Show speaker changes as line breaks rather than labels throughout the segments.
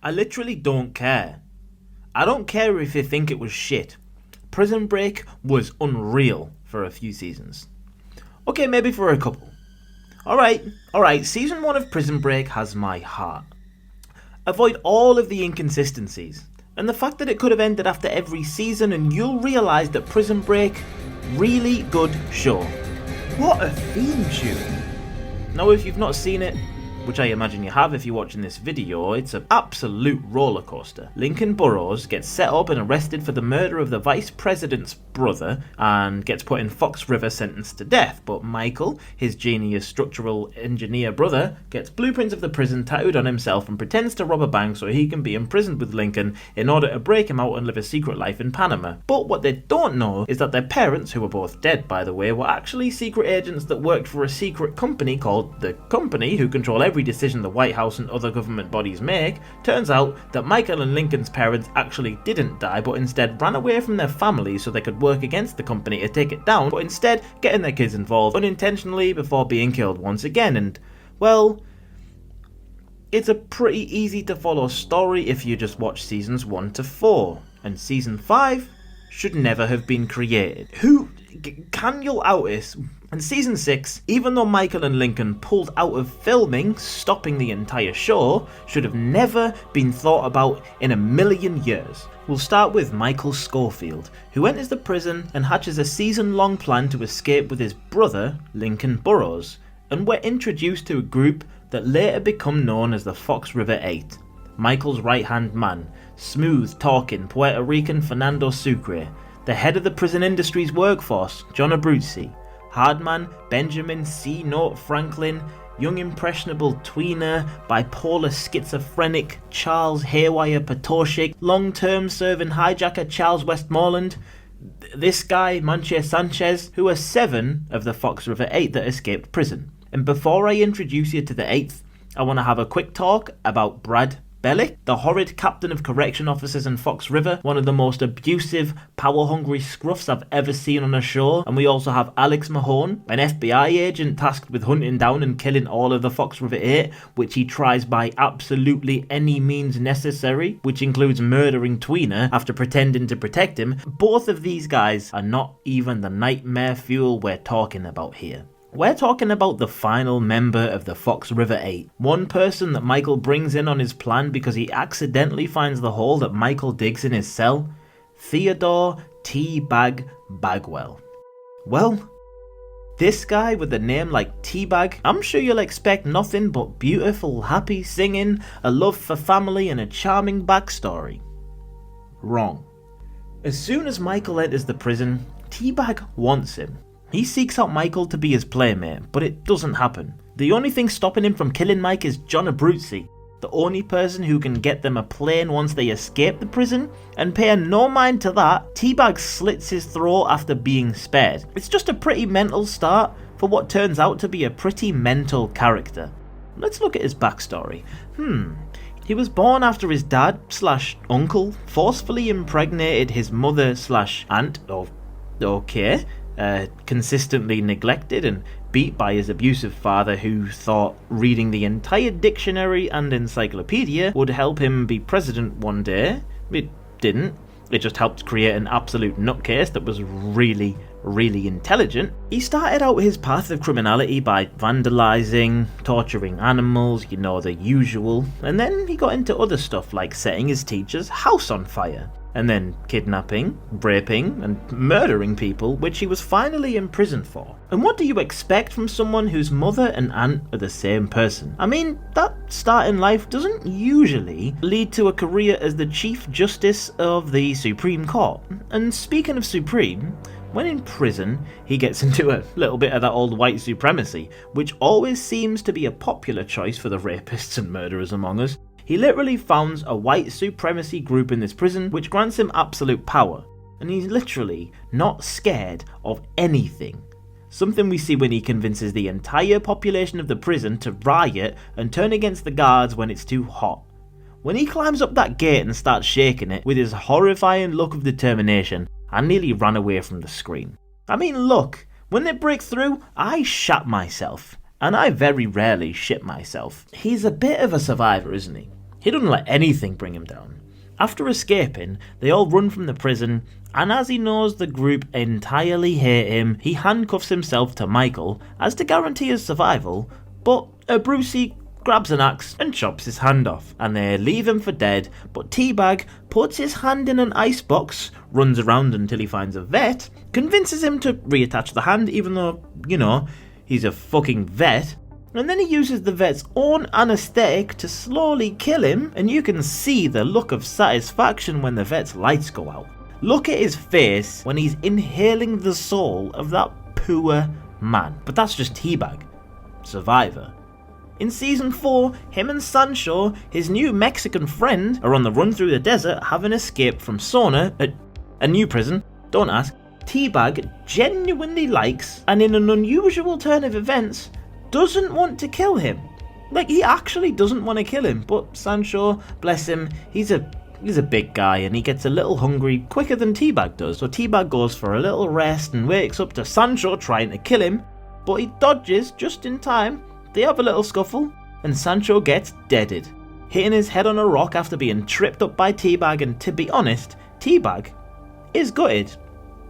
I literally don't care. I don't care if you think it was shit. Prison Break was unreal for a few seasons. Okay, maybe for a couple. Alright, season 1 of Prison Break has my heart. Avoid all of the inconsistencies, and the fact that it could have ended after every season, and you'll realise that Prison Break, really good show. What a theme tune! Now if you've not seen it, which I imagine you have if you're watching this video, it's an absolute roller coaster. Lincoln Burrows gets set up and arrested for the murder of the vice president's brother and gets put in Fox River sentenced to death, but Michael, his genius structural engineer brother, gets blueprints of the prison tattooed on himself and pretends to rob a bank so he can be imprisoned with Lincoln in order to break him out and live a secret life in Panama. But what they don't know is that their parents, who were both dead by the way, were actually secret agents that worked for a secret company called The Company, who control every decision the White House and other government bodies make. Turns out that Michael and Lincoln's parents actually didn't die, but instead ran away from their families so they could work against the company to take it down, but instead getting their kids involved unintentionally before being killed once again. And, well, it's a pretty easy to follow story if you just watch seasons 1 to 4, and season 5 should never have been created. Can you'll Otis? And season 6, even though Michael and Lincoln pulled out of filming, stopping the entire show, should have never been thought about in a million years. We'll start with Michael Schofield, who enters the prison and hatches a season-long plan to escape with his brother, Lincoln Burrows, and we're introduced to a group that later become known as the Fox River 8. Michael's right-hand man, smooth-talking Puerto Rican Fernando Sucre, the head of the prison industry's workforce, John Abruzzi, Hardman, Benjamin C. Note Franklin, young impressionable tweener, bipolar schizophrenic Charles Haywire Patoshik, long-term serving hijacker Charles Westmoreland, this guy, Manche Sanchez, who are 7 of the Fox River 8 that escaped prison. And before I introduce you to the 8th, I want to have a quick talk about Brad Bellick, the horrid captain of correction officers in Fox River, one of the most abusive, power-hungry scruffs I've ever seen on a show. And we also have Alex Mahone, an FBI agent tasked with hunting down and killing all of the Fox River 8, which he tries by absolutely any means necessary, which includes murdering Tweener after pretending to protect him. Both of these guys are not even the nightmare fuel we're talking about here. We're talking about the final member of the Fox River 8. One person that Michael brings in on his plan because he accidentally finds the hole that Michael digs in his cell. Theodore T-Bag Bagwell. Well, this guy with a name like T-Bag, I'm sure you'll expect nothing but beautiful, happy singing, a love for family and a charming backstory. Wrong. As soon as Michael enters the prison, T-Bag wants him. He seeks out Michael to be his playmate, but it doesn't happen. The only thing stopping him from killing Mike is John Abruzzi, the only person who can get them a plane once they escape the prison, and paying no mind to that, T-Bag slits his throat after being spared. It's just a pretty mental start for what turns out to be a pretty mental character. Let's look at his backstory. He was born after his dad/uncle forcefully impregnated his mother/aunt, consistently neglected and beat by his abusive father, who thought reading the entire dictionary and encyclopedia would help him be president one day. It didn't. It just helped create an absolute nutcase that was really, really intelligent. He started out his path of criminality by vandalizing, torturing animals, the usual, and then he got into other stuff like setting his teacher's house on fire, and then kidnapping, raping, and murdering people, which he was finally imprisoned for. And what do you expect from someone whose mother and aunt are the same person? I mean, that start in life doesn't usually lead to a career as the Chief Justice of the Supreme Court. And speaking of Supreme, when in prison, he gets into a little bit of that old white supremacy, which always seems to be a popular choice for the rapists and murderers among us. He literally founds a white supremacy group in this prison, which grants him absolute power. And he's literally not scared of anything. Something we see when he convinces the entire population of the prison to riot and turn against the guards when it's too hot. When he climbs up that gate and starts shaking it with his horrifying look of determination, I nearly ran away from the screen. I mean, look, when they break through, I shat myself. And I very rarely shit myself. He's a bit of a survivor, isn't he? He doesn't let anything bring him down. After escaping, they all run from the prison, and as he knows the group entirely hate him, he handcuffs himself to Michael as to guarantee his survival, but Brucey grabs an axe and chops his hand off, and they leave him for dead, but Teabag puts his hand in an icebox, runs around until he finds a vet, convinces him to reattach the hand even though, he's a fucking vet, and then he uses the vet's own anaesthetic to slowly kill him, and you can see the look of satisfaction when the vet's lights go out. Look at his face when he's inhaling the soul of that poor man. But that's just Teabag. Survivor. In season 4, him and Sancho, his new Mexican friend, are on the run through the desert having escaped from Sona, a new prison, don't ask. Teabag genuinely likes, and in an unusual turn of events, doesn't want to kill him. Like, he actually doesn't want to kill him, but Sancho, bless him, he's a big guy and he gets a little hungry quicker than Teabag does, so Teabag goes for a little rest and wakes up to Sancho trying to kill him, but he dodges just in time. They have a little scuffle, and Sancho gets deaded, hitting his head on a rock after being tripped up by Teabag, and to be honest, Teabag is gutted.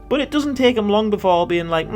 But it doesn't take him long before being like,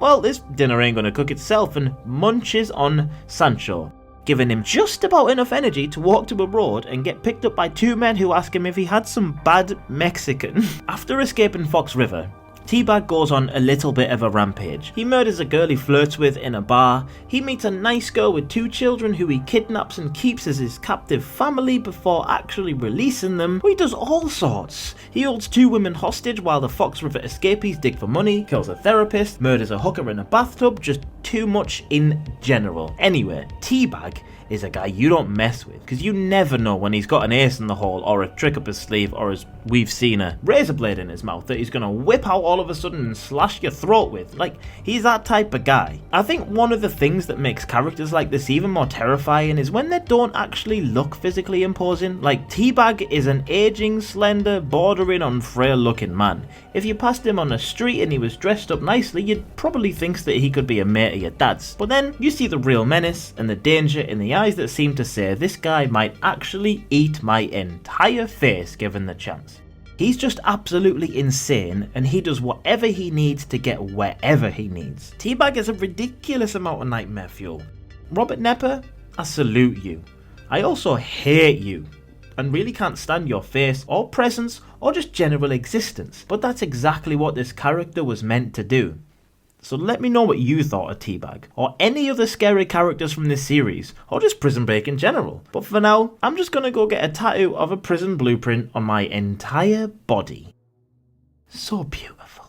well, this dinner ain't gonna cook itself, and munches on Sancho, giving him just about enough energy to walk to a road and get picked up by 2 men who ask him if he had some bad Mexican. After escaping Fox River, Teabag goes on a little bit of a rampage. He murders a girl he flirts with in a bar, he meets a nice girl with 2 children who he kidnaps and keeps as his captive family before actually releasing them. He does all sorts. He holds 2 women hostage while the Fox River escapees dig for money, kills a therapist, murders a hooker in a bathtub, just too much in general. Anyway, Teabag is a guy you don't mess with, because you never know when he's got an ace in the hole or a trick up his sleeve, or as we've seen, a razor blade in his mouth that he's going to whip out all of a sudden and slash your throat with. Like, he's that type of guy. I think one of the things that makes characters like this even more terrifying is when they don't actually look physically imposing. Like, Teabag is an aging, slender, bordering on frail looking man. If you passed him on the street and he was dressed up nicely, you'd probably think that he could be a mate of your dad's. But then you see the real menace and the danger in the eyes that seem to say this guy might actually eat my entire face given the chance. He's just absolutely insane, and he does whatever he needs to get wherever he needs. Teabag is a ridiculous amount of nightmare fuel. Robert Nepper, I salute you. I also hate you, and really can't stand your face or presence or just general existence, but that's exactly what this character was meant to do. So let me know what you thought of Teabag, or any other scary characters from this series, or just Prison Break in general. But for now, I'm just gonna go get a tattoo of a prison blueprint on my entire body. So beautiful.